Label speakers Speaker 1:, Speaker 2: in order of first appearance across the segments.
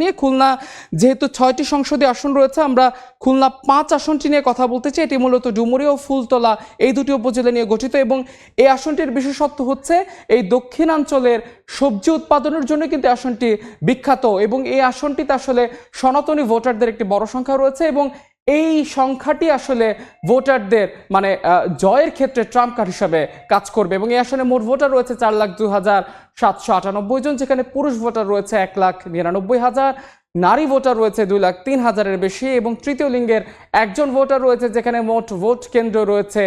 Speaker 1: নিয়ে খুলনা যেহেতু ৬টি সংসদীয় আসন রয়েছে, আমরা খুলনা ৫ আসনটি নিয়ে কথা বলতে চাই। এটি মূলত ডুমুরিয়া ও ফুলতলা এই দুটি উপজেলা নিয়ে গঠিত এবং এই আসনটির বিশেষত্ব হচ্ছে এই দক্ষিণাঞ্চলের সবজি উৎপাদনের জন্য কিন্তু আসনটি বিখ্যাত এবং এই আসনটিতে আসলে সনাতনী ভোটারদের একটি বড় সংখ্যা রয়েছে এবং এই সংখ্যাটি আসলে ভোটারদের মানে জয়ের ক্ষেত্রে ট্রাম্প কার্ড হিসাবে কাজ করবে এবং এই আসনে মোট ভোটার রয়েছে 4,02,798 জন, যেখানে পুরুষ ভোটার রয়েছে 1,99,000, নারী ভোটার রয়েছে 2,03,000-এর বেশি এবং তৃতীয় লিঙ্গের একজন ভোটার রয়েছে, যেখানে মোট ভোট কেন্দ্র রয়েছে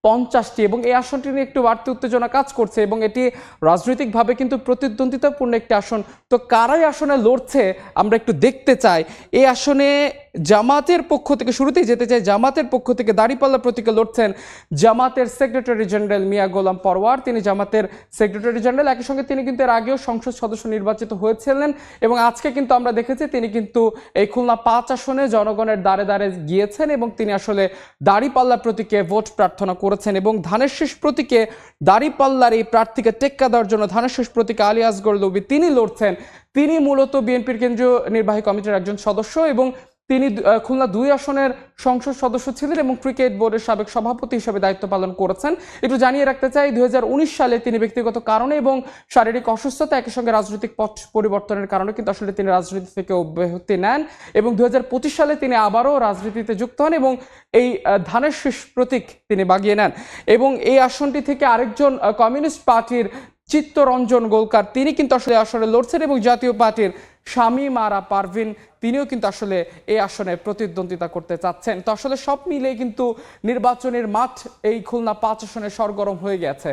Speaker 1: 150টি এবং এই আসনটি নিয়ে একটু বাড়তি উত্তেজনা কাজ করছে এবং এটি রাজনৈতিকভাবে কিন্তু প্রতিদ্বন্দ্বিতাপূর্ণ একটি আসন। তো কারাই আসনে লড়ছে আমরা একটু দেখতে চাই। এই আসনে জামাতের পক্ষ থেকে শুরুতেই যেতে চাই, জামাতের পক্ষ থেকে দাঁড়িপাল্লা প্রতীকে লড়ছেন জামাতের সেক্রেটারি জেনারেল মিয়া গোলাম পরওয়ার। তিনি জামাতের সেক্রেটারি জেনারেল, একই সঙ্গে তিনি কিন্তু এর আগেও সংসদ সদস্য নির্বাচিত হয়েছিলেন এবং আজকে কিন্তু আমরা দেখেছি তিনি কিন্তু এই খুলনা ৫ আসনে জনগণের দ্বারে দ্বারে গিয়েছেন এবং তিনি আসলে দাঁড়িপাল্লা প্রতীকে ভোট প্রার্থনা করেছেন এবং ধানের শীষ প্রতীকে দাঁড়িপাল্লার এই প্রার্থীকে টেক্কা দেওয়ার জন্য ধানের শীষ প্রতীকে আলী আসগর লবি তিনি লড়ছেন। তিনি মূলত বিএনপির কেন্দ্রীয় নির্বাহী কমিটির একজন সদস্য এবং তিনি খুলনা ২ আসনের সংসদ সদস্য ছিলেন এবং ক্রিকেট বোর্ডের সাবেক সভাপতি হিসেবে দায়িত্ব পালন করেছেন। একটু জানিয়ে রাখতে চাই, ২০১৯ সালে তিনি ব্যক্তিগত কারণে এবং শারীরিক অসুস্থতা একই সঙ্গে রাজনৈতিক পথ পরিবর্তনের কারণে কিন্তু আসলে তিনি রাজনীতি থেকে অব্যাহতি নেন এবং ২০২৫ সালে তিনি আবারও রাজনীতিতে যুক্ত হন এবং এই ধানের শীষ প্রতীক তিনি বাগিয়ে নেন এবং এই আসনটি থেকে আরেকজন কমিউনিস্ট পার্টির চিত্তরঞ্জন গোলকার তিনি কিন্তু আসলে আসনে লড়ছেন এবং জাতীয় পার্টির শামীম আরা পারভিন তিনিও কিন্তু আসলে এই আসনে প্রতিদ্বন্দ্বিতা করতে চাচ্ছেন। তো আসলে সব মিলে কিন্তু নির্বাচনের মাঠ এই খুলনা ৫ আসনে সরগরম হয়ে গেছে।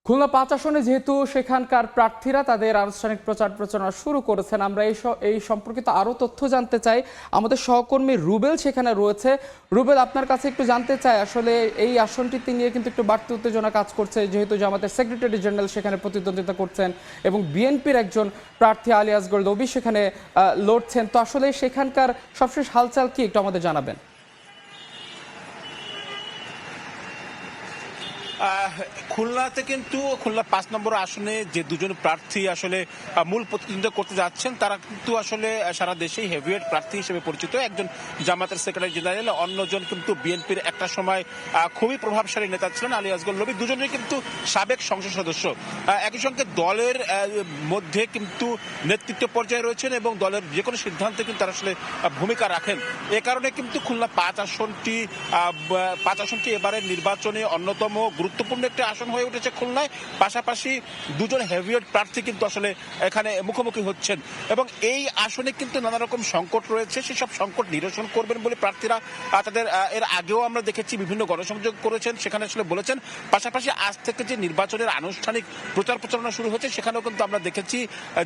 Speaker 1: খুলনা ৫ আসনে যেহেতু সেখানকার প্রার্থীরা তাদের আনুষ্ঠানিক প্রচার প্রচারণা শুরু করেছেন, আমরা এই সম্পর্কিত আরও তথ্য জানতে চাই। আমাদের সহকর্মী রুবেল সেখানে রয়েছে। রুবেল, আপনার কাছে একটু জানতে চাই, আসলে এই আসনটিতে নিয়ে কিন্তু একটু বাড়তি উত্তেজনা কাজ করছে যেহেতু আমাদের সেক্রেটারি জেনারেল সেখানে প্রতিদ্বন্দ্বিতা করছেন এবং বিএনপির একজন প্রার্থী আলী আসগর লবি সেখানে লড়ছেন। তো আসলে সেখানকার সবশেষ হালচাল কি একটু আমাদের জানাবেন?
Speaker 2: খুলনাতে কিন্তু খুলনা ৫ নম্বর আসনে যে দুজন প্রার্থী আসলে মূল প্রতিদ্বন্দ্বিতা করতে যাচ্ছেন তারা কিন্তু আসলে সারা দেশেই হেভিওয়েট প্রার্থী হিসেবে পরিচিত। একজন জামাতের সেক্রেটারি জেনারেল, অন্যজন কিন্তু বিএনপির একটা সময় খুবই প্রভাবশালী নেতা ছিলেন আলী আসগর লবি, দুজনেই কিন্তু সাবেক সংসদ সদস্য। একই সঙ্গে দলের মধ্যে কিন্তু নেতৃত্ব পর্যায়ে রয়েছেন এবং দলের যে কোনো সিদ্ধান্তে কিন্তু তারা আসলে ভূমিকা রাখেন। এ কারণে কিন্তু খুলনা ৫ আসনটি এবারের নির্বাচনে অন্যতম গুরুত্বপূর্ণ একটি আসন হয়ে উঠেছে খুলনায়। পাশাপাশি দুজন হেভিওয়েট প্রার্থী কিন্তু আসলে এখানে মুখোমুখি হচ্ছেন এবং এই আসনে কিন্তু নানা রকম সংকট রয়েছে, সেসব সংকট নিরসন করবেন বলে প্রার্থীরা তাদের এর আগেও আমরা দেখেছি বিভিন্ন গণসংযোগ করেছেন, সেখানে আসলে বলেছেন। পাশাপাশি আজ থেকে যে নির্বাচনের আনুষ্ঠানিক প্রচার প্রচারণা শুরু হয়েছে সেখানেও কিন্তু আমরা দেখেছি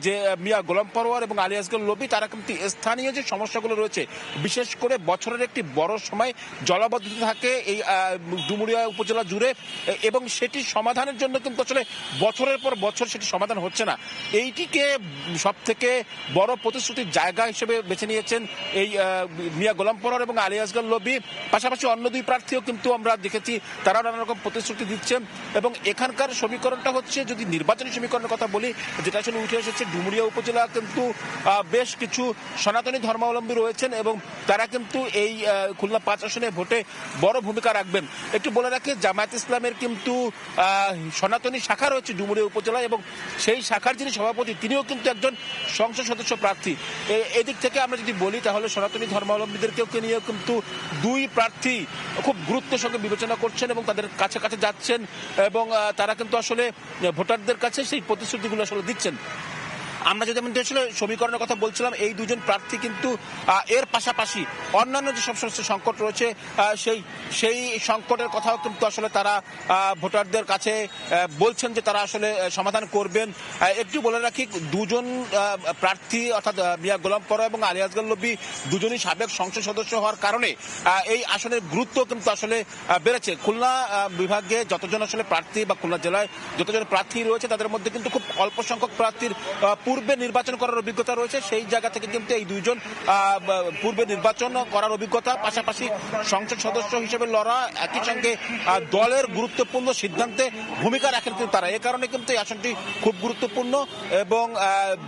Speaker 2: যে মিয়া গোলাম পরওয়ার এবং আলী আসগর লবি তারা কিন্তু স্থানীয় যে সমস্যাগুলো রয়েছে, বিশেষ করে বছরের একটি বড় সময় জলাবদ্ধতা থাকে এই ডুমুরিয়া উপজেলা জুড়ে এবং সেটি সমাধানের জন্য কিন্তু আসলে বছরের পর বছর সেটি সমাধান হচ্ছে না। এইটিকে সব থেকে বড় প্রতিশ্রুতির জায়গা হিসেবে বেছে নিয়েছেন এই মিয়া গোলাম পরওয়ার এবং আলী আসগর লবি। পাশাপাশি অন্য দুই প্রার্থীও কিন্তু আমরা দেখেছি তারাও নানা রকম প্রতিশ্রুতি দিচ্ছেন এবং এখানকার সমীকরণটা হচ্ছে, যদি নির্বাচনী সমীকরণের কথা বলি, যেটা আসলে উঠে এসেছে, ডুমুরিয়া উপজেলা কিন্তু বেশ কিছু সনাতনী ধর্মাবলম্বী রয়েছেন এবং তারা কিন্তু এই খুলনা ৫ আসনে ভোটে বড় ভূমিকা রাখবেন। একটু বলে রাখি, জামায়াত ইসলামের কিন্তু সনাতনী শাখা রয়েছে ডুমুরিয়া উপজেলায় এবং সেই শাখার যিনি সভাপতি তিনিও কিন্তু একজন সংসদ সদস্য প্রার্থী। এদিক থেকে আমরা যদি বলি তাহলে সনাতনী ধর্মাবলম্বীদেরকেও নিয়ে কিন্তু দুই প্রার্থী খুব গুরুত্বের সঙ্গে বিবেচনা করছেন এবং তাদের কাছে কাছে যাচ্ছেন এবং তারা কিন্তু আসলে ভোটারদের কাছে সেই প্রতিশ্রুতিগুলো আসলে দিচ্ছেন। আমরা যদি আসলে সমীকরণের কথা বলছিলাম, এই দুজন প্রার্থী কিন্তু এর পাশাপাশি অন্যান্য যে সব সমস্ত সংকট রয়েছে সেই সংকটের কথাও কিন্তু আসলে তারা ভোটারদের কাছে বলছেন যে তারা আসলে সমাধান করবেন। একটু বলে রাখি, দুজন প্রার্থী অর্থাৎ মিয়া গোলাম পরওয়ার এবং আলী আসগর লবি দুজনই সাবেক সংসদ সদস্য হওয়ার কারণে এই আসনের গুরুত্ব কিন্তু আসলে বেড়েছে। খুলনা বিভাগে যতজন আসলে প্রার্থী বা খুলনা জেলায় যতজন প্রার্থী রয়েছে তাদের মধ্যে কিন্তু খুব অল্প সংখ্যক প্রার্থীর পূর্বে নির্বাচন করার অভিজ্ঞতা রয়েছে, সেই জায়গা থেকে কিন্তু এই দুইজন পূর্বে নির্বাচন করার অভিজ্ঞতা, পাশাপাশি সংসদ সদস্য হিসেবে লড়া, একই সঙ্গে দলের গুরুত্বপূর্ণ সিদ্ধান্তে ভূমিকা রাখেন কিন্তু তারা। এ কারণে কিন্তু এই আসনটি খুব গুরুত্বপূর্ণ এবং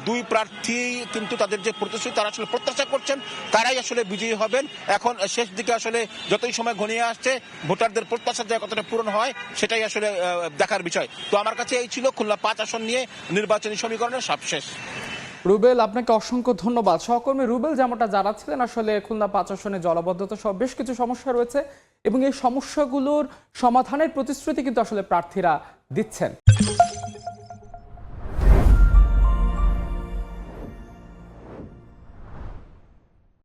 Speaker 2: দুই প্রার্থী কিন্তু তাদের যে প্রতিশ্রুতি তারা আসলে প্রত্যাশা করছেন তারাই আসলে বিজয়ী হবেন। এখন শেষ দিকে আসলে যতই সময় ঘনিয়ে আসছে ভোটারদের প্রত্যাশা যে কতটা পূরণ হয় সেটাই আসলে দেখার বিষয়। তো আমার কাছে এই ছিল খুলনা 5 আসন নিয়ে নির্বাচনী সমীকরণের সবশেষ।
Speaker 1: রুবেল, আপনাকে অসংখ্য ধন্যবাদ। সহকর্মী রুবেল যেমনটা জানাচ্ছিলেন, আসলে খুলনা 5 আসনে জলাবদ্ধতা সহ বেশ কিছু সমস্যা রয়েছে এবং এই সমস্যাগুলোর সমাধানের প্রতিশ্রুতি কিন্তু আসলে প্রার্থীরা দিচ্ছেন।